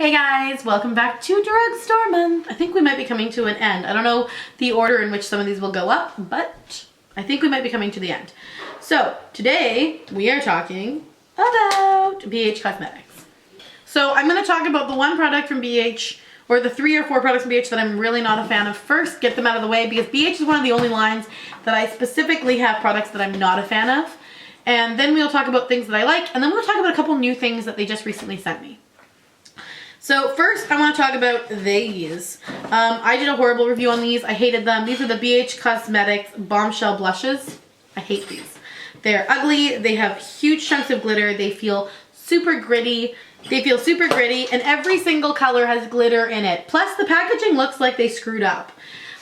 Hey guys, welcome back to Drugstore Month. I think we might be coming to an end. I don't know the order in which some of these will go up, but I think we might be coming to the end. So today we are talking about BH Cosmetics. So I'm going to talk about the one product from BH, or the 3 or 4 products from BH that I'm really not a fan of first, get them out of the way, because BH is one of the only lines that I specifically have products that I'm not a fan of. And then we'll talk about things that I like, and then we'll talk about a couple new things that they just recently sent me. So first I want to talk about these. I did a horrible review on these. I hated them. These are the BH Cosmetics Bombshell Blushes. I hate these. They're ugly. They have huge chunks of glitter. They feel super gritty. And every single color has glitter in it. Plus the packaging looks like they screwed up.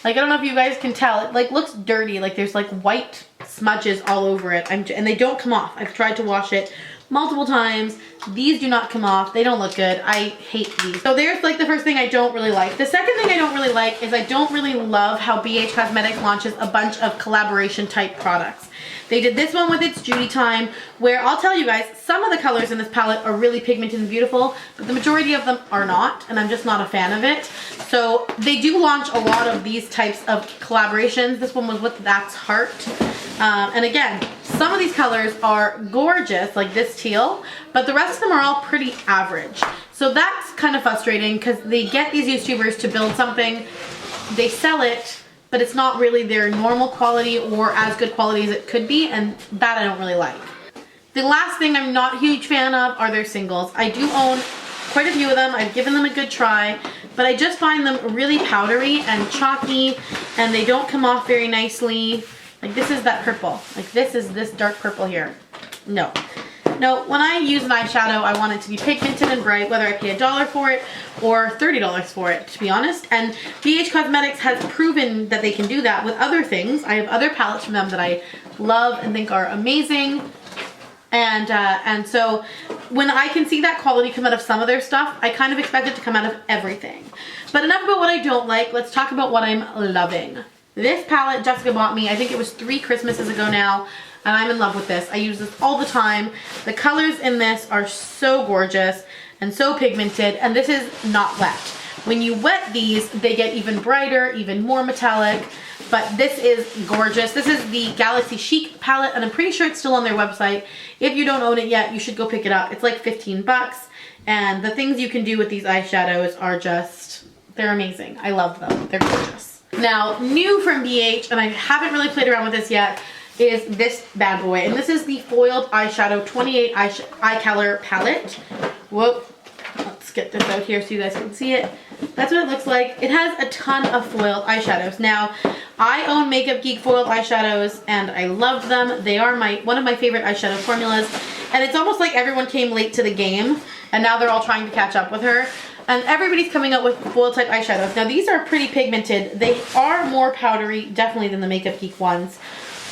Like, I don't know if you guys can tell. It like looks dirty. Like there's like white smudges all over it. And they don't come off. I've tried to wash it multiple times. These do not come off. They don't look good. I hate these. So there's like the first thing I don't really like. The second thing I don't really like is I don't really love how BH Cosmetics launches a bunch of collaboration type products. They did this one with It's Judy Time, where I'll tell you guys, some of the colors in this palette are really pigmented and beautiful, but the majority of them are not, and I'm just not a fan of it. So they do launch a lot of these types of collaborations. This one was with That's Heart. And again, some of these colors are gorgeous, like this teal, but the rest of them are all pretty average. So that's kind of frustrating because they get these YouTubers to build something, they sell it, but it's not really their normal quality or as good quality as it could be, and that I don't really like. The last thing I'm not a huge fan of are their singles. I do own quite a few of them. I've given them a good try, but I just find them really powdery and chalky, and they don't come off very nicely. Like this is that purple. Like this is this dark purple here. No. No, when I use an eyeshadow, I want it to be pigmented and bright, whether I pay $1 for it or $30 for it, to be honest. And BH Cosmetics has proven that they can do that with other things. I have other palettes from them that I love and think are amazing. And so when I can see that quality come out of some of their stuff, I kind of expect it to come out of everything. But enough about what I don't like. Let's talk about what I'm loving. This palette Jessica bought me, I think it was 3 Christmases ago now, and I'm in love with this. I use this all the time. The colors in this are so gorgeous and so pigmented, and this is not wet. When you wet these, they get even brighter, even more metallic, but this is gorgeous. This is the Galaxy Chic palette, and I'm pretty sure it's still on their website. If you don't own it yet, you should go pick it up. It's like 15 bucks, and the things you can do with these eyeshadows are just, they're amazing. I love them. They're gorgeous. Now, new from BH, and I haven't really played around with this yet, is this bad boy. And this is the Foiled Eyeshadow 28 Eye Color Palette. Whoop. Let's get this out here so you guys can see it. That's what it looks like. It has a ton of foiled eyeshadows. Now, I own Makeup Geek foiled eyeshadows, and I love them. They are one of my favorite eyeshadow formulas. And it's almost like everyone came late to the game, and now they're all trying to catch up with her. And everybody's coming up with foil type eyeshadows. Now these are pretty pigmented. They are more powdery, definitely, than the Makeup Geek ones.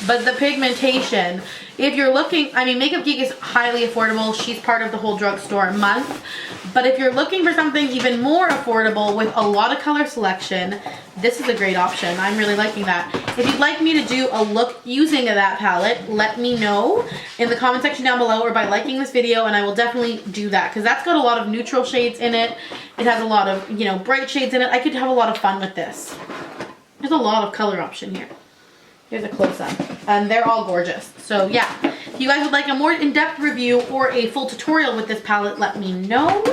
But the pigmentation, if you're looking, I mean, Makeup Geek is highly affordable. She's part of the whole Drugstore Month. But if you're looking for something even more affordable with a lot of color selection, this is a great option. I'm really liking that. If you'd like me to do a look using that palette, let me know in the comment section down below or by liking this video, and I will definitely do that because that's got a lot of neutral shades in it. It has a lot of, you know, bright shades in it. I could have a lot of fun with this. There's a lot of color option here. Here's a close-up, and they're all gorgeous. So yeah, if you guys would like a more in-depth review or a full tutorial with this palette, let me know.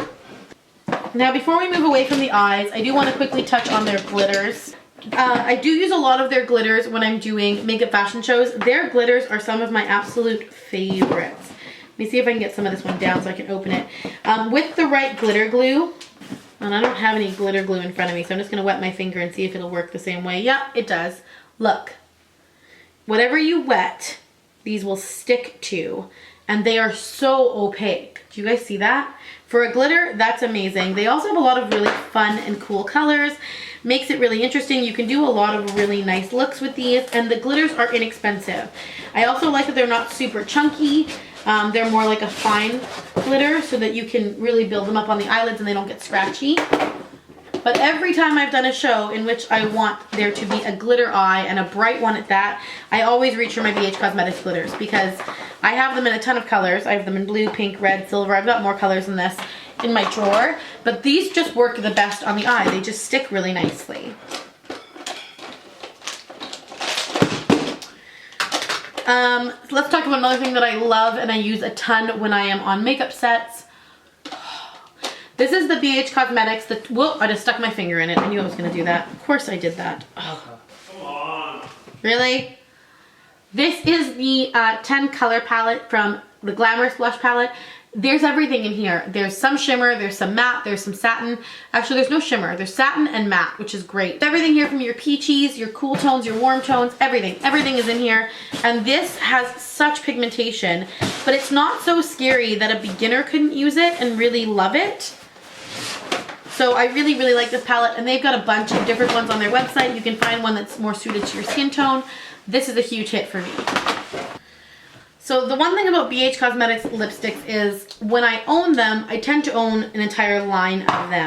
Now, before we move away from the eyes, I do want to quickly touch on their glitters. I do use a lot of their glitters when I'm doing makeup fashion shows. Their glitters are some of my absolute favorites. Let me see if I can get some of this one down so I can open it. With the right glitter glue, and I don't have any glitter glue in front of me, so I'm just going to wet my finger and see if it'll work the same way. Yeah, it does. Look. Whatever you wet, these will stick to, and they are so opaque. Do you guys see that? For a glitter, that's amazing. They also have a lot of really fun and cool colors. Makes it really interesting. You can do a lot of really nice looks with these, and the glitters are inexpensive. I also like that they're not super chunky. They're more like a fine glitter so that you can really build them up on the eyelids and they don't get scratchy. But every time I've done a show in which I want there to be a glitter eye and a bright one at that, I always reach for my BH Cosmetics glitters because I have them in a ton of colors. I have them in blue, pink, red, silver. I've got more colors than this. in my drawer, but these just work the best on the eye. They just stick really nicely. Let's talk about another thing that I love and I use a ton when I am on makeup sets. This is the BH Cosmetics. Whoa, I just stuck my finger in it. I knew I was going to do that. Of course I did that. Oh. Come on. Really? This is the 10 color palette from the Glamorous Blush palette. There's everything in here. There's some shimmer, there's some matte, there's some satin. Actually, there's no shimmer. There's satin and matte, which is great. Everything here from your peachies, your cool tones, your warm tones, everything. Everything is in here. And this has such pigmentation, but it's not so scary that a beginner couldn't use it and really love it. So I really, really like this palette, and they've got a bunch of different ones on their website. You can find one that's more suited to your skin tone. This is a huge hit for me. So the one thing about BH Cosmetics lipsticks is when I own them, I tend to own an entire line of them.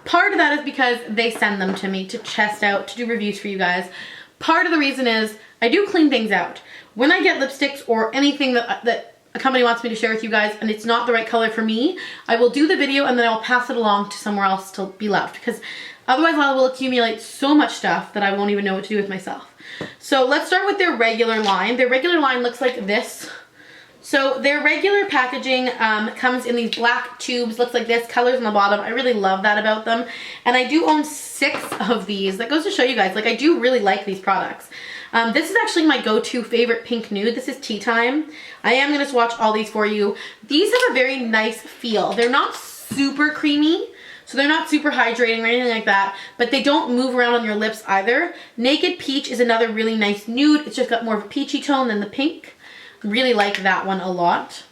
Part of that is because they send them to me to test out, to do reviews for you guys. Part of the reason is I do clean things out. When I get lipsticks or anything that a company wants me to share with you guys and it's not the right color for me, I will do the video and then I'll pass it along to somewhere else to be loved, because otherwise I will accumulate so much stuff that I won't even know what to do with myself. So let's start with their regular line. Their regular line looks like this. So their regular packaging comes in these black tubes, looks like this, colors on the bottom. I really love that about them. And I do own 6 of these. That goes to show you guys, like, I do really like these products. This is actually my go-to favorite pink nude. This is Tea Time. I am going to swatch all these for you. These have a very nice feel. They're not super creamy, so they're not super hydrating or anything like that, but they don't move around on your lips either. Naked Peach is another really nice nude. It's just got more of a peachy tone than the pink. Really like that one a lot.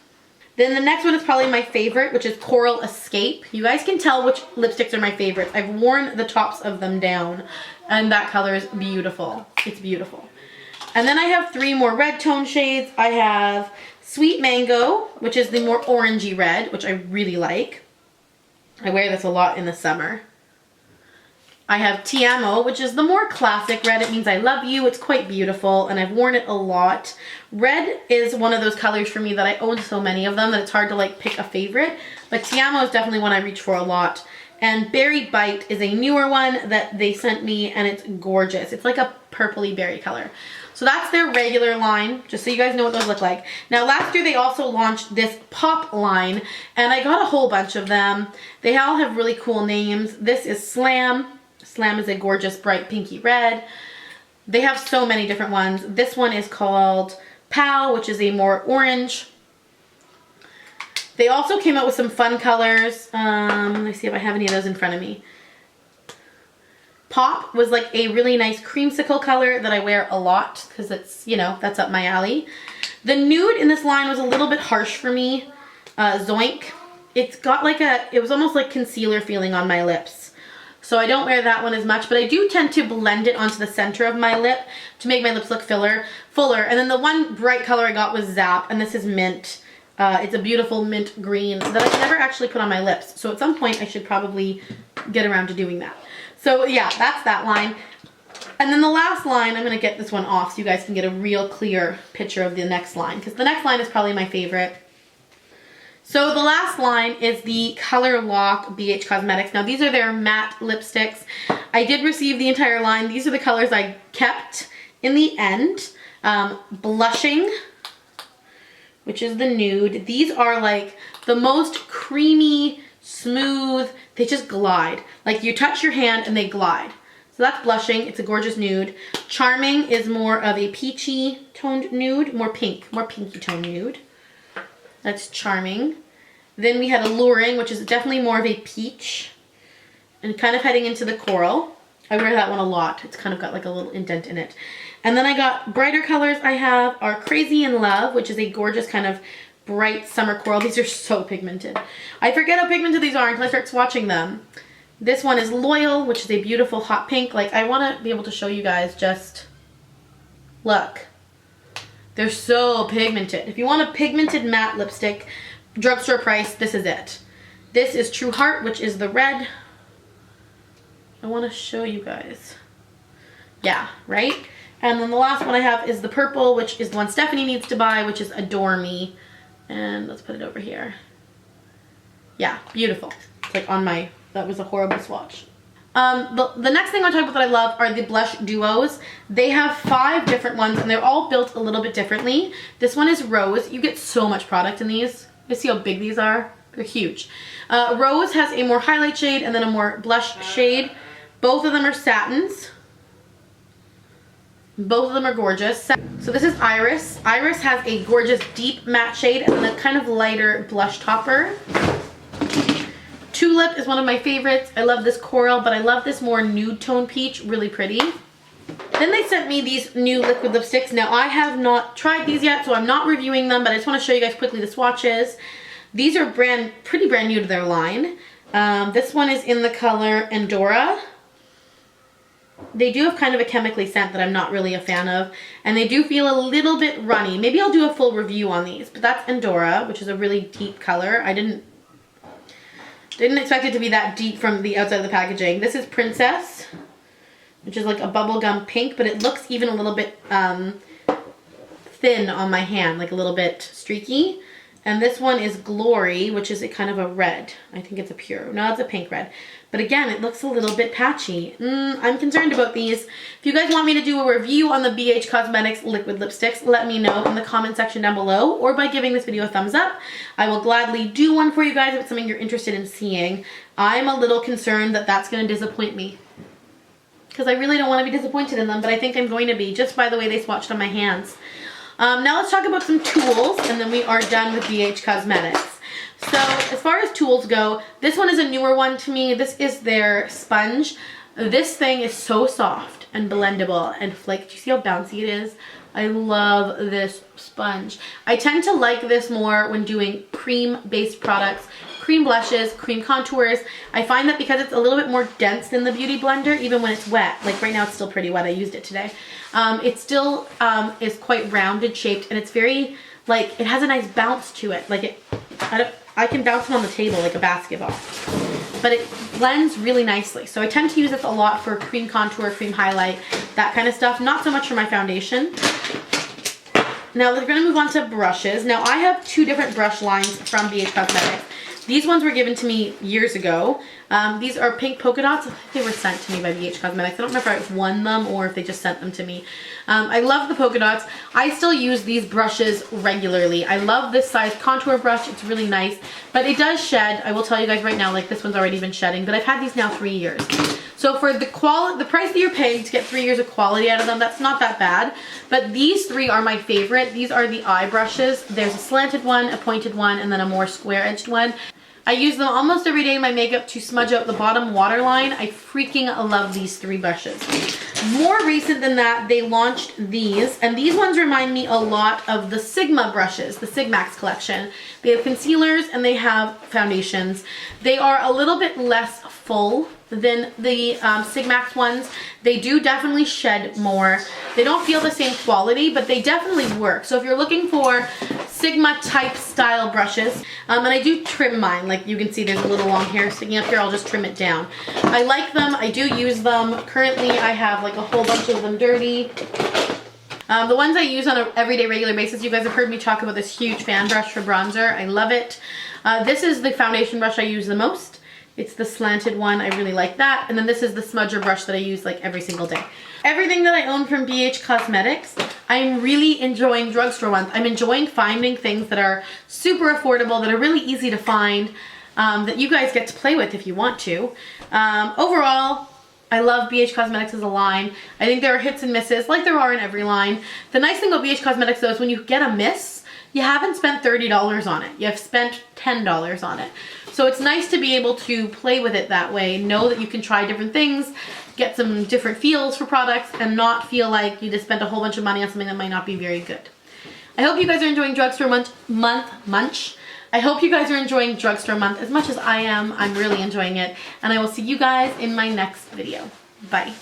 Then the next one is probably my favorite, which is Coral Escape. You guys can tell which lipsticks are my favorites. I've worn the tops of them down, and that color is beautiful. It's beautiful. And then I have 3 more red tone shades. I have Sweet Mango, which is the more orangey red, which I really like. I wear this a lot in the summer. I have Ti Amo, which is the more classic red. It means I love you. It's quite beautiful, and I've worn it a lot. Red is one of those colors for me that I own so many of them that it's hard to like pick a favorite, but Ti Amo is definitely one I reach for a lot. And Berry Bite is a newer one that they sent me, and it's gorgeous. It's like a purpley berry color. So that's their regular line, just so you guys know what those look like. Now last year they also launched this Pop line, and I got a whole bunch of them. They all have really cool names. This is Slam. Slam is a gorgeous bright pinky red. They have so many different ones. This one is called Pow, which is a more orange. They also came out with some fun colors. Let me see if I have any of those in front of me. Pop was like a really nice creamsicle color that I wear a lot because it's, you know, that's up my alley. The nude in this line was a little bit harsh for me. Zoink. It's got like it was almost like concealer feeling on my lips. So I don't wear that one as much, but I do tend to blend it onto the center of my lip to make my lips look fuller. And then the one bright color I got was Zap, and this is Mint. It's a beautiful mint green that I've never actually put on my lips. So at some point I should probably get around to doing that. So yeah, that's that line. And then the last line, I'm going to get this one off so you guys can get a real clear picture of the next line, because the next line is probably my favorite. So the last line is the Color Lock BH Cosmetics. Now these are their matte lipsticks. I did receive the entire line. These are the colors I kept in the end. Blushing, which is the nude. These are like the most creamy, smooth, they just glide. Like you touch your hand and they glide. So that's Blushing, it's a gorgeous nude. Charming is more of a peachy toned nude, more pinky toned nude. That's Charming. Then we had Alluring, which is definitely more of a peach and kind of heading into the coral. I wear that one a lot. It's kind of got like a little indent in it. And then I got brighter colors I have are Crazy in Love, which is a gorgeous kind of bright summer coral. These are so pigmented. I forget how pigmented these are until I start swatching them. This one is Loyal, which is a beautiful hot pink. Like, I want to be able to show you guys just, look. They're so pigmented. If you want a pigmented matte lipstick, drugstore price, this is it. This is True Heart, which is the red. I want to show you guys. Yeah, right? And then the last one I have is the purple, which is the one Stephanie needs to buy, which is Adore Me. And let's put it over here. Yeah, beautiful. It's like on my, that was a horrible swatch. The next thing I'll talk about that I love are the blush duos. They have 5 different ones and they're all built a little bit differently. This one is Rose. You get so much product in these. You see how big these are? They're huge. Rose has a more highlight shade and then a more blush shade. Both of them are satins. Both of them are gorgeous. So this is Iris. Iris has a gorgeous deep matte shade and then a kind of lighter blush topper. Tulip is one of my favorites. I love this coral, but I love this more nude tone peach. Really pretty. Then they sent me these new liquid lipsticks. Now I have not tried these yet, so I'm not reviewing them, but I just want to show you guys quickly the swatches. These are pretty brand new to their line. This one is in the color Endora. They do have kind of a chemically scent that I'm not really a fan of, and they do feel a little bit runny. Maybe I'll do a full review on these, but that's Endora, which is a really deep color. I didn't expect it to be that deep from the outside of the packaging. This is Princess, which is like a bubblegum pink, but it looks even a little bit thin on my hand, like a little bit streaky. And this one is Glory, which is a kind of a red. I think it's a pure, no, it's a pink red. But again, it looks a little bit patchy. I'm concerned about these. If you guys want me to do a review on the BH Cosmetics liquid lipsticks, let me know in the comment section down below or by giving this video a thumbs up. I will gladly do one for you guys if it's something you're interested in seeing. I'm a little concerned that that's going to disappoint me, because I really don't want to be disappointed in them, but I think I'm going to be, just by the way they swatched on my hands. Now let's talk about some tools, and then we are done with BH Cosmetics. So as far as tools go, this one is a newer one to me. This is their sponge. This thing is so soft and blendable and flake. Do you see how bouncy it is? I love this sponge. I tend to like this more when doing cream-based products, cream blushes, cream contours. I find that because it's a little bit more dense than the Beauty Blender, even when it's wet, like right now it's still pretty wet, I used it today, it still is quite rounded shaped, and it's very, like, it has a nice bounce to it. Like I can bounce it on the table like a basketball, but it blends really nicely. So I tend to use this a lot for cream contour, cream highlight, that kind of stuff. Not so much for my foundation. Now we're going to move on to brushes. Now I have 2 different brush lines from BH Cosmetics. These ones were given to me years ago. These are pink polka dots. I think they were sent to me by BH Cosmetics. I don't know if I won them or if they just sent them to me. I love the polka dots. I still use these brushes regularly. I love this size contour brush. It's really nice, but it does shed. I will tell you guys right now, like this one's already been shedding, but I've had these now 3 years. So for the price that you're paying to get 3 years of quality out of them, that's not that bad. But these 3 are my favorite. These are the eye brushes. There's a slanted one, a pointed one, and then a more square-edged one. I use them almost every day in my makeup to smudge out the bottom waterline. I freaking love these 3 brushes. More recent than that, they launched these, and these ones remind me a lot of the Sigma brushes, the Sigmax collection. They have concealers and they have foundations. They are a little bit less full than the Sigmax ones. They do definitely shed more. They don't feel the same quality, but they definitely work. So if you're looking for Sigma type style brushes, and I do trim mine, like you can see there's a little long hair sticking up here, I'll just trim it down. I like them, I do use them. Currently I have like a whole bunch of them dirty. The ones I use on an everyday regular basis, you guys have heard me talk about this huge fan brush for bronzer. I love it. This is the foundation brush I use the most. It's the slanted one. I really like that. And then this is the smudger brush that I use like every single day. Everything that I own from BH Cosmetics, I'm really enjoying Drugstore Month. I'm enjoying finding things that are super affordable, that are really easy to find, that you guys get to play with if you want to. Overall, I love BH Cosmetics as a line. I think there are hits and misses, like there are in every line. The nice thing about BH Cosmetics though is when you get a miss, you haven't spent $30 on it. You have spent $10 on it. So it's nice to be able to play with it that way, know that you can try different things, get some different feels for products, and not feel like you just spent a whole bunch of money on something that might not be very good. I hope you guys are enjoying Drugstore Month. I hope you guys are enjoying Drugstore Month as much as I am. I'm really enjoying it. And I will see you guys in my next video. Bye.